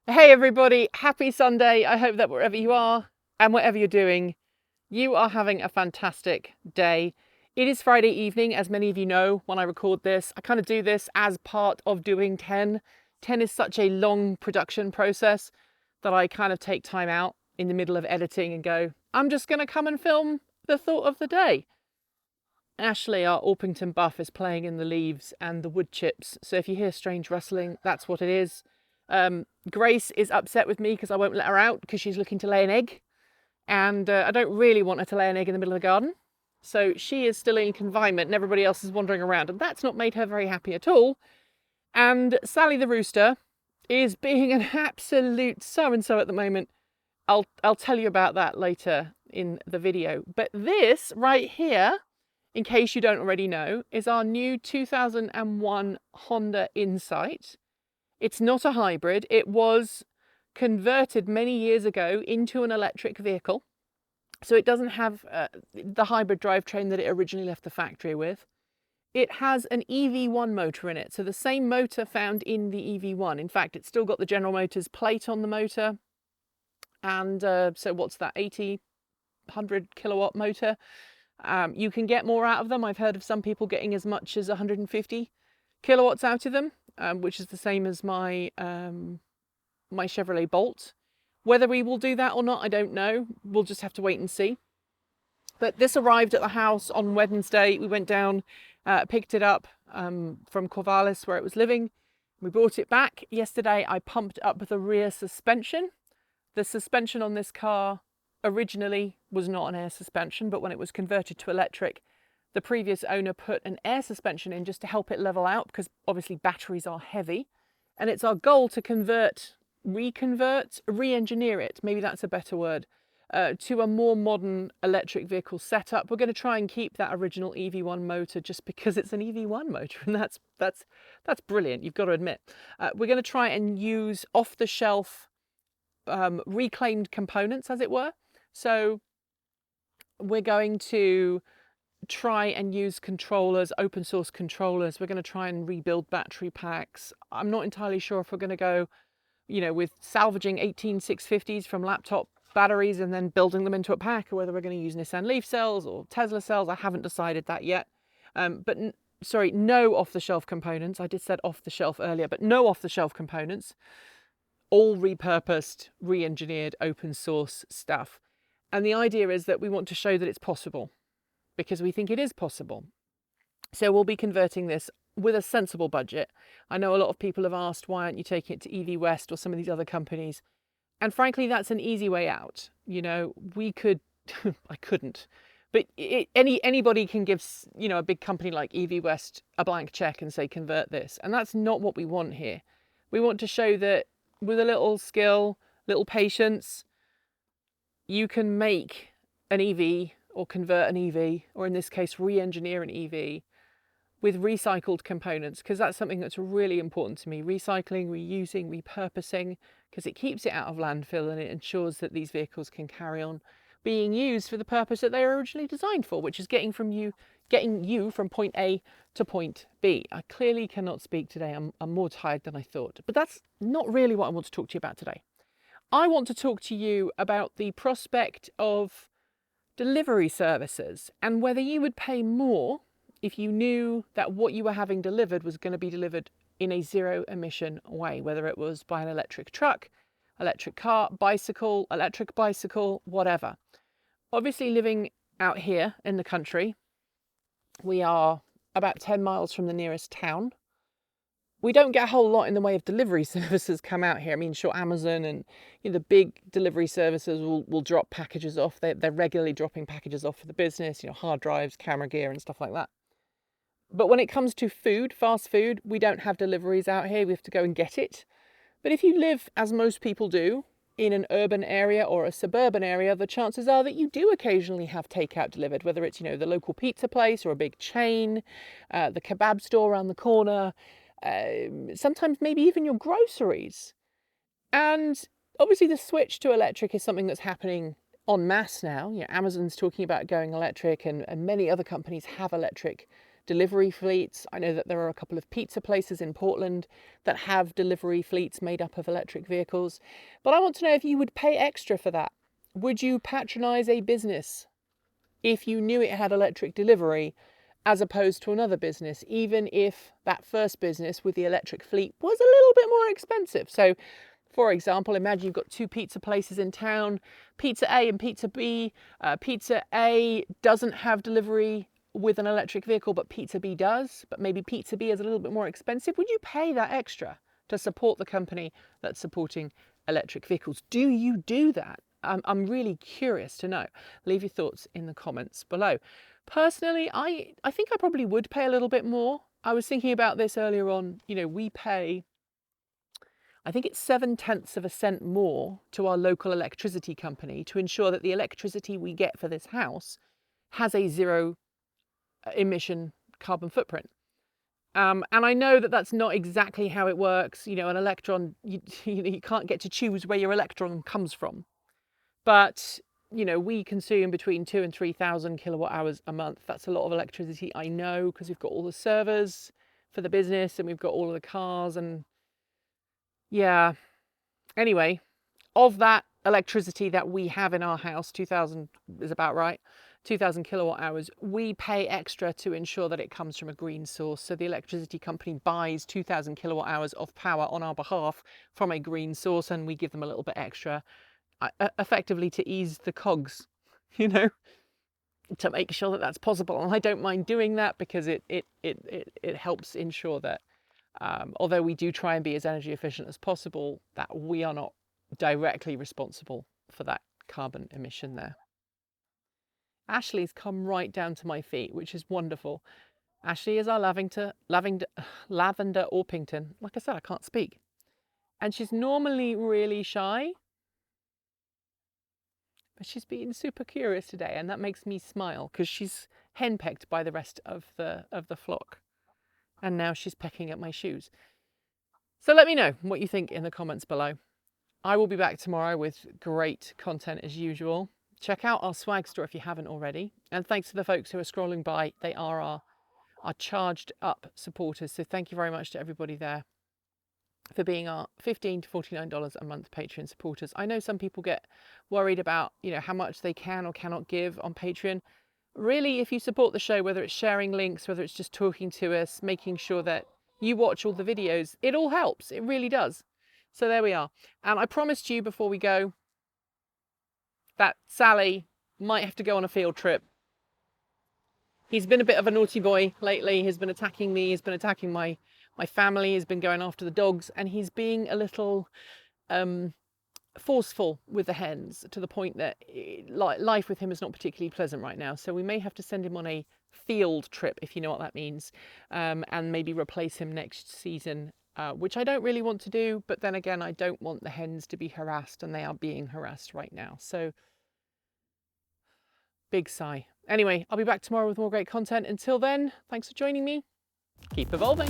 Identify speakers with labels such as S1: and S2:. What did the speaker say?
S1: Hey everybody, happy Sunday. I hope that wherever you are and whatever you're doing, you are having a fantastic day. It is Friday evening, as many of you know when I record this. I kind of do this as part of doing 10. 10 is such a long production process that I kind of take time out in the middle of editing and go, I'm just going to come and film the thought of the day. Ashley, our Orpington buff, is playing in the leaves and the wood chips. So if you hear strange rustling, that's what it is. Grace is upset with me because I won't let her out because she's looking to lay an egg. And I don't really want her to lay an egg in the middle of the garden. So she is still in confinement and everybody else is wandering around. And that's not made her very happy at all. And Sally the rooster is being an absolute so-and-so at the moment. I'll tell you about that later in the video. But this right here, in case you don't already know, is our new 2001 Honda Insight. It's not a hybrid. It was converted many years ago into an electric vehicle. So it doesn't have the hybrid drivetrain that it originally left the factory with. It has an EV1 motor in it. So the same motor found in the EV1. In fact, it's still got the General Motors plate on the motor. And so what's that, 80, 100 kilowatt motor? You can get more out of them. I've heard of some people getting as much as 150 kilowatts out of them, which is the same as my my Chevrolet Bolt. Whether we will do that or not, I don't know. We'll just have to wait and see. But this arrived at the house on Wednesday. We went down, picked it up from Corvallis where it was living. We brought it back. Yesterday I pumped up the rear suspension. The suspension on this car originally was not an air suspension, but when it was converted to electric, the previous owner put an air suspension in just to help it level out because obviously batteries are heavy. And it's our goal to re-engineer it, maybe that's a better word, to a more modern electric vehicle setup. We're going to try and keep that original EV1 motor just because it's an EV1 motor, and that's brilliant, you've got to admit. We're going to try and use off-the-shelf reclaimed components, as it were. So we're going to try and use controllers, open source controllers. We're going to try and rebuild battery packs. I'm not entirely sure if we're going to go, with salvaging 18-650s from laptop batteries and then building them into a pack, or whether we're going to use Nissan Leaf cells or Tesla cells. I haven't decided that yet. Sorry, no off-the-shelf components. I did said off-the-shelf earlier, but no off-the-shelf components. All repurposed, re-engineered, open source stuff. And the idea is that we want to show that it's possible, because we think it is possible. So we'll be converting this with a sensible budget. I know a lot of people have asked, why aren't you taking it to EV West or some of these other companies? And frankly, that's an easy way out. We could, I couldn't, but anybody can give, a big company like EV West a blank check and say, convert this. And that's not what we want here. We want to show that with a little skill, little patience, you can make an EV or convert an EV, or in this case, re-engineer an EV with recycled components, because that's something that's really important to me. Recycling, reusing, repurposing, because it keeps it out of landfill and it ensures that these vehicles can carry on being used for the purpose that they were originally designed for, which is getting you from point A to point B. I clearly cannot speak today. I'm more tired than I thought, but that's not really what I want to talk to you about today. I want to talk to you about the prospect of delivery services and whether you would pay more if you knew that what you were having delivered was going to be delivered in a zero emission way, whether it was by an electric truck, electric car, bicycle, electric bicycle, whatever. Obviously, living out here in the country, we are about 10 miles from the nearest town. We don't get a whole lot in the way of delivery services come out here. I mean, sure, Amazon and the big delivery services will drop packages off. They're regularly dropping packages off for the business, hard drives, camera gear and stuff like that. But when it comes to food, fast food, we don't have deliveries out here. We have to go and get it. But if you live, as most people do, in an urban area or a suburban area, the chances are that you do occasionally have takeout delivered, whether it's, the local pizza place or a big chain, the kebab store around the corner, sometimes maybe even your groceries. And obviously the switch to electric is something that's happening en masse now. Amazon's talking about going electric, and many other companies have electric delivery fleets. I know that there are a couple of pizza places in Portland that have delivery fleets made up of electric vehicles. But I want to know if you would pay extra for that. Would you patronize a business if you knew it had electric delivery as opposed to another business, even if that first business with the electric fleet was a little bit more expensive? So, for example, imagine you've got two pizza places in town, Pizza A and Pizza B. Pizza A doesn't have delivery with an electric vehicle, but Pizza B does, but maybe Pizza B is a little bit more expensive. Would you pay that extra to support the company that's supporting electric vehicles? Do you do that? I'm really curious to know. Leave your thoughts in the comments below. Personally, I think I probably would pay a little bit more. I was thinking about this earlier on. You know, we pay, I think it's 0.7 of a cent more to our local electricity company to ensure that the electricity we get for this house has a zero emission carbon footprint. And I know that that's not exactly how it works. You know, an electron, you can't get to choose where your electron comes from. But, you know, we consume between 2,000 and 3,000 kilowatt hours a month. That's a lot of electricity, I know, because we've got all the servers for the business and we've got all of the cars and yeah. Anyway, of that electricity that we have in our house, 2,000 is about right, 2,000 kilowatt hours, we pay extra to ensure that it comes from a green source. So the electricity company buys 2,000 kilowatt hours of power on our behalf from a green source, and we give them a little bit extra, effectively to ease the cogs, you know, to make sure that that's possible. And I don't mind doing that because it helps ensure that although we do try and be as energy efficient as possible, that we are not directly responsible for that carbon emission there. Ashley's come right down to my feet, which is wonderful. Ashley is our lavender Orpington. Like I said, I can't speak. And she's normally really shy, but she's being super curious today, and that makes me smile because she's henpecked by the rest of the flock. And now she's pecking at my shoes. So let me know what you think in the comments below. I will be back tomorrow with great content as usual. Check out our swag store if you haven't already. And thanks to the folks who are scrolling by. They are our charged up supporters. So thank you very much to everybody there for being our $15 to $49 a month Patreon supporters. I know some people get worried about, you know, how much they can or cannot give on Patreon. Really, if you support the show, whether it's sharing links, whether it's just talking to us, making sure that you watch all the videos, it all helps. It really does. So there we are. And I promised you before we go that Sally might have to go on a field trip. He's been a bit of a naughty boy lately. He's been attacking me. He's been attacking my family. He's been going after the dogs, and he's being a little forceful with the hens to the point that life with him is not particularly pleasant right now. So we may have to send him on a field trip, if you know what that means, and maybe replace him next season, which I don't really want to do. But then again, I don't want the hens to be harassed, and they are being harassed right now. So big sigh. Anyway, I'll be back tomorrow with more great content. Until then, thanks for joining me. Keep evolving.